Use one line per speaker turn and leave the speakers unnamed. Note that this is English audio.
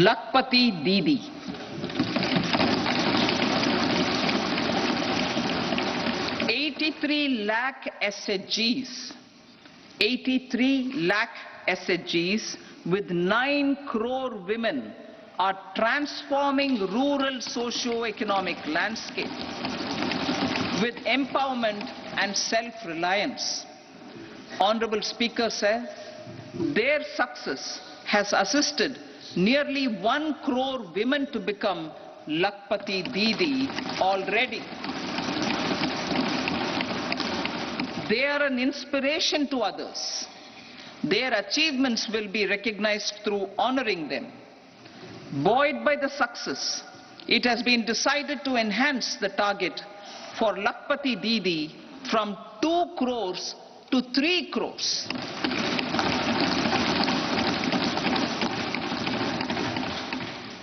Lakpati Didi. $83 lakh SHGs. 83 lakh SHGs with 9 crore women are transforming rural socio-economic landscape with empowerment and self-reliance. Honorable Speaker sir, their success has assisted nearly 1 crore women to become Lakpati Didi already. They are an inspiration to others. Their achievements will be recognized through honoring them. Buoyed by the success, it has been decided to enhance the target for Lakpati Didi from 2 crores to 3 crores.